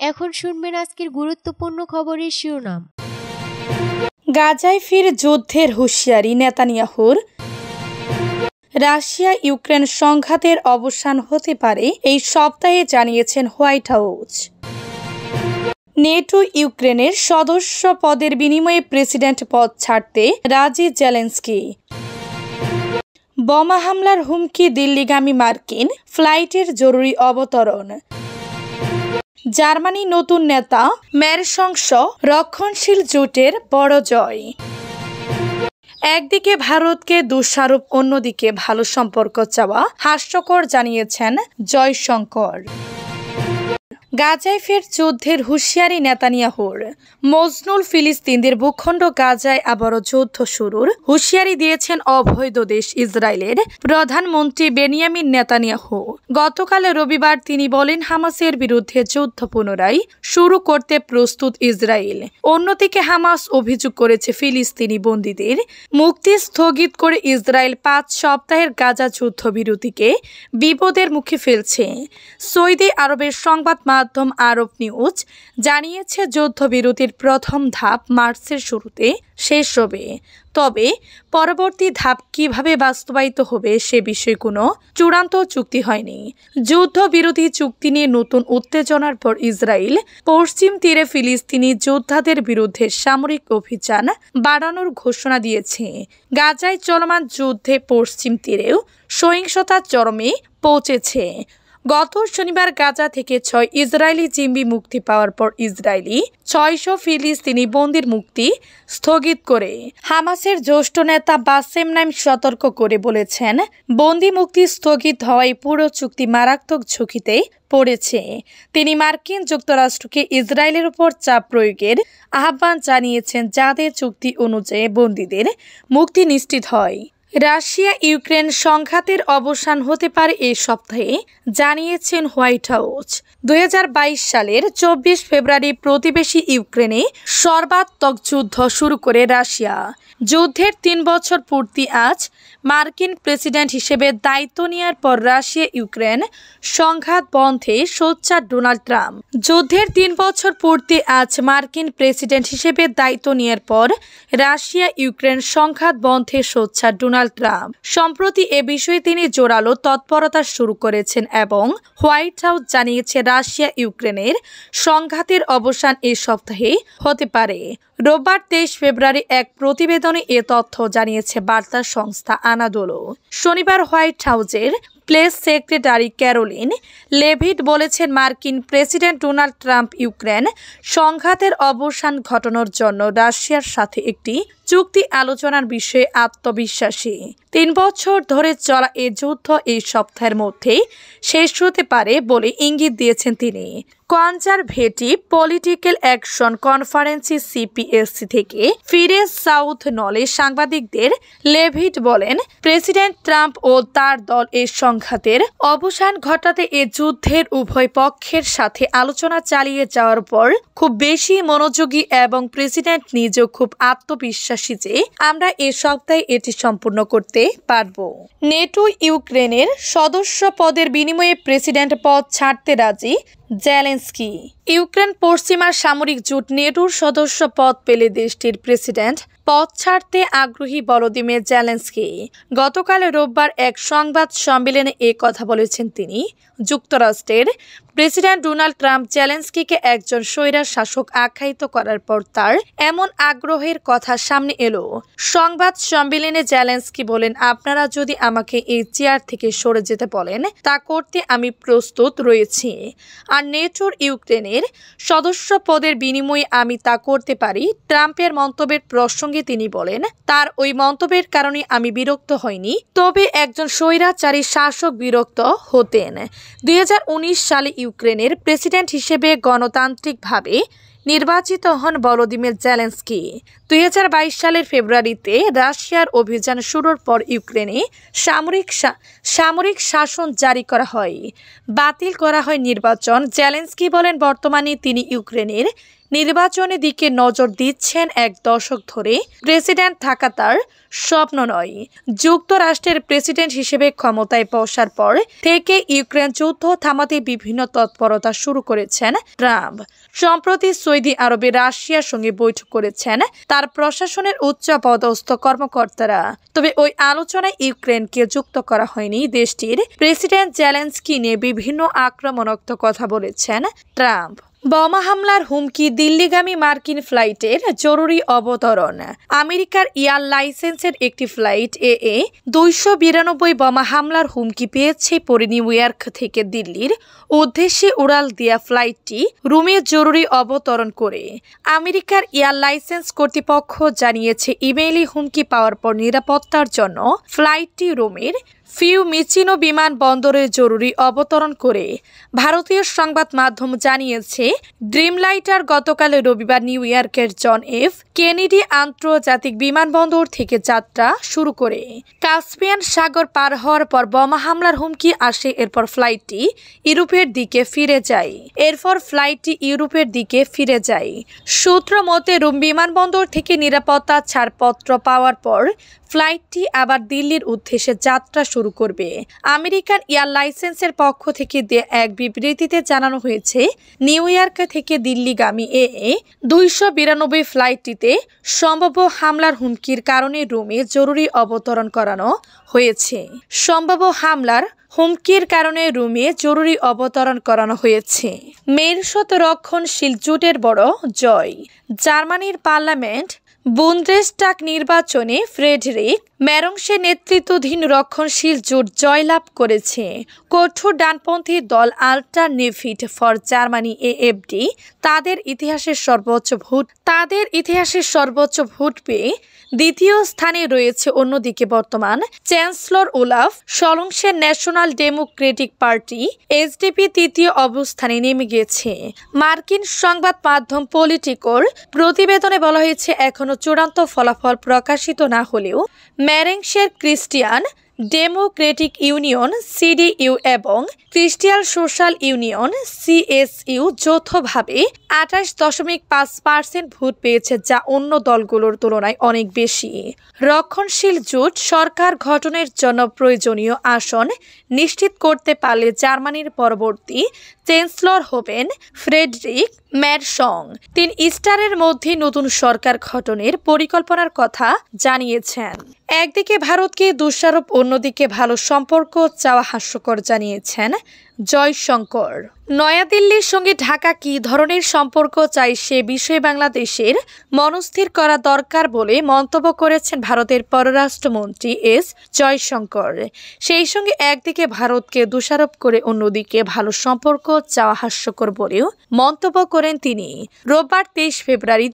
এখন শুনবেন আজকের গুরুত্বপূর্ণ খবরের শিরোনাম। গাজায় ফির যুদ্ধের হুঁশিয়ারি নেতানিয়াহুর। রাশিয়া ইউক্রেন সংঘাতের অবসান হতে পারে এই সপ্তাহে জানিয়েছেন হোয়াইট হাউস। নেটো ইউক্রেনের সদস্য পদের বিনিময়ে প্রেসিডেন্ট পদ ছাড়তে রাজি জেলেনস্কি। বোমা হামলার হুমকি দিল্লিগামী মার্কিন ফ্লাইটের জরুরি অবতরণ। জার্মানি নতুন নেতা মেরসংস রক্ষণশীল জোটের বড় জয়। একদিকে ভারতকে দোষারোপ, অন্যদিকে ভালো সম্পর্ক চাওয়া হাস্যকর জানিয়েছেন জয়শঙ্কর। গাজায় ফের যুদ্ধের হুঁশিয়ারি নেতানিয়াহুর। মজনুল ফিলিস্তিনদের ভূখণ্ড গাজায় আবারও যুদ্ধ শুরুর হুঁশিয়ারি দিয়েছেন অবৈধ দেশ ইসরায়েলের প্রধানমন্ত্রী বেনিয়ামিন নেতানিয়াহু। গতকাল রবিবার তিনি বলেন, হামাসের বিরুদ্ধে যুদ্ধ পুনরায় শুরু করতে প্রস্তুত ইসরায়েল। অন্যদিকে হামাস অভিযোগ করেছে ফিলিস্তিনি বন্দীদের মুক্তি স্থগিত করে ইসরায়েল 5 সপ্তাহের গাজা যুদ্ধবিরতিকে বিপদের মুখে ফেলছে। সৌদি আরবের সংবাদ মাধ্যম আরব নিউজ জানিয়েছে, যুদ্ধবিরতির প্রথম ধাপ মার্চের শুরুতে শেষ হবে। তবে পরবর্তী ধাপ কিভাবে বাস্তবায়িত হবে সে বিষয়ে কোনো চূড়ান্ত চুক্তি হয়নি। যুদ্ধবিরতি চুক্তি নিয়ে নতুন উত্তেজনার পর ইসরায়েল পশ্চিম তীরে ফিলিস্তিনি যোদ্ধাদের বিরুদ্ধে সামরিক অভিযান বাড়ানোর ঘোষণা দিয়েছে। গাজায় চলমান যুদ্ধে পশ্চিম তীরেও সহিংসতা চরমে পৌঁছেছে। গত শনিবার গাজা থেকে 6 ইসরায়েলি জিম্মি মুক্তি পাওয়ার পর ইসরায়েলি 600 ফিলিস্তিনি বন্দির মুক্তি স্থগিত করে হামাসের জ্যেষ্ঠ নেতা বাসেম নাইম সতর্ক করে বলেছেন, বন্দি মুক্তি স্থগিত হওয়ায় পুরো চুক্তি মারাত্মক ঝুঁকিতে পড়েছে। তিনি মার্কিন যুক্তরাষ্ট্রকে ইসরায়েলের উপর চাপ প্রয়োগের আহ্বান জানিয়েছেন, যাতে চুক্তি অনুযায়ী বন্দীদের মুক্তি নিশ্চিত হয়। রাশিয়া ইউক্রেন সংঘাতের অবসান হতে পারে এই সপ্তাহে জানিয়েছেন হোয়াইট হাউস। 2022 সালের 24 ফেব্রুয়ারি প্রতিবেশী ইউক্রেনে সর্বাত্মক যুদ্ধ শুরু করে রাশিয়া। যুদ্ধের 3 বছর পূর্তি আজ। মার্কিন প্রেসিডেন্ট হিসেবে দায়িত্ব নেওয়ার পর রাশিয়া ইউক্রেন সংঘাত বন্ধে সোচ্চার ডোনাল্ড ট্রাম্প। যুদ্ধের 3 বছর পূর্তি আজ। মার্কিন প্রেসিডেন্ট হিসেবে দায়িত্ব নেওয়ার পর রাশিয়া ইউক্রেন সংঘাত বন্ধে সোচ্চার ডোনাল্ড ট্রাম্প। সম্প্রতি এ বিষয়ে তিনি জোরালো তৎপরতা শুরু করেছেন এবং হোয়াইট হাউস জানিয়েছে, রাশিয়া ইউক্রেনের সংঘাতের অবসান এই সপ্তাহে হতে পারে। রোববার 23 ফেব্রুয়ারি এক প্রতিবেদনে এ তথ্য জানিয়েছে বার্তা সংস্থা আনাদোলো। শনিবার হোয়াইট হাউসের প্রেস সেক্রেটারি ক্যারোলিন লেভিট বলেছেন, মার্কিন প্রেসিডেন্ট ডোনাল্ড ট্রাম্প ইউক্রেন সংঘাতের অবসান ঘটানোর জন্য রাশিয়ার সাথে একটি চুক্তি আলোচনার বিষয়ে আত্মবিশ্বাসী। 3 বছর ধরে চলা এ যুদ্ধ এই সপ্তাহের মধ্যেই শেষ হতে পারে বলে ইঙ্গিত দিয়েছেন তিনি। কনজারভেটিভ পলিটিক্যাল অ্যাকশন কনফারেন্সি সিপিএসসি থেকে ফিরে সাউথ নলে সাংবাদিকদের লেভিট বলেন, প্রেসিডেন্ট ট্রাম্প ও তার দল এই সংঘাতের অবসান ঘটাতে এ যুদ্ধের উভয় পক্ষের সাথে আলোচনা চালিয়ে যাওয়ার পর খুব বেশি মনোযোগী এবং প্রেসিডেন্ট নিজেও খুব আত্মবিশ্বাসী যে আমরা এ সপ্তাহে এটি সম্পূর্ণ করতে পারব। নেটো ইউক্রেনের সদস্য পদের বিনিময়ে প্রেসিডেন্ট পদ ছাড়তে রাজি জেলেনস্কি। ইউক্রেন পশ্চিমা সামরিক জোট নেটোর সদস্য পদ পেলে দেশটির প্রেসিডেন্ট পদ ছাড়তে আগ্রহী ভলোদিমির জেলেনস্কি। গতকাল রোববার এক সংবাদ সম্মেলনে এ কথা বলেছেন তিনি। যুক্তরাষ্ট্রের প্রেসিডেন্ট ডোনাল্ড ট্রাম্প জেলেনস্কিকে একজন স্বৈরা শাসক আখ্যায়িত করার পর তার এমন আগ্রহের কথা সামনে এলো। সংবাদ সম্মেলনে জেলেনস্কি বলেন, আপনারা যদি আমাকে এই চেয়ার থেকে সরে যেতে বলেন তা করতে আমি প্রস্তুত রয়েছি। আর নেটোর ইউক্রেনের সদস্য পদের বিনিময়ে আমি তা করতে পারি। ট্রাম্পের মন্তব্যের প্রসঙ্গে তিনি বলেন, তার ওই মন্তব্যের কারণে আমি বিরক্ত হইনি, তবে একজন স্বৈরাচারী শাসক বিরক্ত হতেন। 2019 সালে ইউক্রেনের প্রেসিডেন্ট হিসেবে গণতান্ত্রিকভাবে নির্বাচিত হন ভলোদিমির জেলেনস্কি। 2022 সালের ফেব্রুয়ারিতে রাশিয়ার অভিযান শুরুর পর ইউক্রেনে সামরিক শাসন জারি করা হয়, বাতিল করা হয় নির্বাচন। জেলেনস্কি বলেন, বর্তমানে তিনি ইউক্রেনের নির্বাচনের দিকে নজর দিচ্ছেন। এক দশক ধরে প্রেসিডেন্ট থাকা তার স্বপ্ন নয়। যুক্তরাষ্ট্রের প্রেসিডেন্ট হিসেবে ক্ষমতায় বসার পর থেকে ইউক্রেন যুদ্ধ থামাতে বিভিন্ন তৎপরতা শুরু করেছেন ট্রাম্প। সম্প্রতি সৌদি আরবে রাশিয়ার সঙ্গে বৈঠক করেছেন তার প্রশাসনের উচ্চ পদস্থ কর্মকর্তারা। তবে ওই আলোচনায় ইউক্রেনকে যুক্ত করা হয়নি। দেশটির প্রেসিডেন্ট জেলেনস্কি নিয়ে বিভিন্ন আক্রমণাত্মক কথা বলেছেন ট্রাম্প। বোমা হামলার হুমকি, দিল্লিগামী মার্কিন ফ্লাইটের জরুরি অবতরণ। আমেরিকার এয়ার লাইসেন্সের একটি ফ্লাইট AA-292 বোমা হামলার হুমকি পেয়েছে পরে নিউ ইয়র্ক থেকে দিল্লির উদ্দেশ্যে উড়াল দেয়া ফ্লাইটটি রোমে জরুরি অবতরণ করে। আমেরিকার এয়ার লাইসেন্স কর্তৃপক্ষ জানিয়েছে ইমেইলি হুমকি পাওয়ার পর নিরাপত্তার জন্য ফ্লাইটটি রোমের ফিউমিচিনো বিমানবন্দরে জরুরি অবতরণ করে। ভারতীয় সংবাদ মাধ্যম জানিয়েছে ড্রিমলাইটার গতকাল রবিবার নিউ ইয়র্কের জন এফ কেনেডি আন্তর্জাতিক বিমানবন্দর থেকে যাত্রা শুরু করে। কাস্পিয়ান সাগর পার হওয়ার পর বোমা হামলার হুমকি আসে। এরপর ফ্লাইটটি ইউরোপের দিকে ফিরে যায়। সূত্র মতে রোম বিমানবন্দর থেকে নিরাপত্তা ছাড়পত্র পাওয়ার পর ফ্লাইটটি আবার দিল্লির উদ্দেশ্যে যাত্রা শুরু করবে। আমেরিকান এয়ার লাইসেন্সের পক্ষ থেকে দেয়া এক বিবৃতিতে জানানো হয়েছে নিউ ইয়র্ক থেকে দিল্লিগামী AA-292 ফ্লাইটটিতে সম্ভাব্য হামলার হুমকির কারণে রোমে জরুরি অবতরণ করানো হয়েছে। মেরশত রক্ষণশীল জোটের বড় জয়। জার্মানির পার্লামেন্ট বুন্দেসটাগ নির্বাচনে ফ্রেডরিক মেরংসের নেতৃত্বাধীন রক্ষণশীল জোট জয়লাভ করেছে। কঠোর ডানপন্থী দল আল্টারনেটিভ ফর জার্মানি AfD তাদের ইতিহাসের সর্বোচ্চ ভোট পেয়ে দ্বিতীয় স্থানে রয়েছে। অন্যদিকে বর্তমান চ্যান্সেলর ওলাফ স্কলসের ন্যাশনাল ডেমোক্রেটিক পার্টি SDP তৃতীয় অবস্থানে নেমে গেছে। মার্কিন সংবাদ মাধ্যম পলিটিকোর প্রতিবেদনে বলা হয়েছে এখনো চূড়ান্ত ফলাফল প্রকাশিত না হলেও মেরেংসের ক্রিশ্চিয়ান ডেমোক্রেটিক ইউনিয়ন CDU এবং ক্রিস্টিয়াল সোশ্যাল ইউনিয়ন CSU যৌথভাবে 28.5% ভোট পেয়েছে, যা অন্য দলগুলোর তুলনায় অনেক বেশি। রক্ষণশীল জোট সরকার গঠনের জন্য প্রয়োজনীয় আসন নিশ্চিত করতে পারলে জার্মানির পরবর্তী চ্যান্সেলর হবেন ফ্রেডরিক মেরসং। তিনি ইস্টারের মধ্যে নতুন সরকার গঠনের পরিকল্পনার কথা জানিয়েছেন। একদিকে ভারতকে দোষারোপ, অন্যদিকে ভালো সম্পর্ক চাওয়া হাস্যকর জানিয়েছেন জয়শঙ্কর। নয়াদিল্লির সঙ্গে ঢাকা কী ধরনের সম্পর্ক চাই সে বিষয়ে বাংলাদেশের মনস্থির করা দরকার বলে মন্তব্য করেছেন ভারতের পররাষ্ট্রমন্ত্রী S জয়শঙ্কর। সেই সঙ্গে একদিকে ভারতকে দোষারোপ করে অন্যদিকে ভালো সম্পর্ক চাওয়া হাস্যকর বলেও মন্তব্য করেন তিনি। রোববার 23 ফেব্রুয়ারি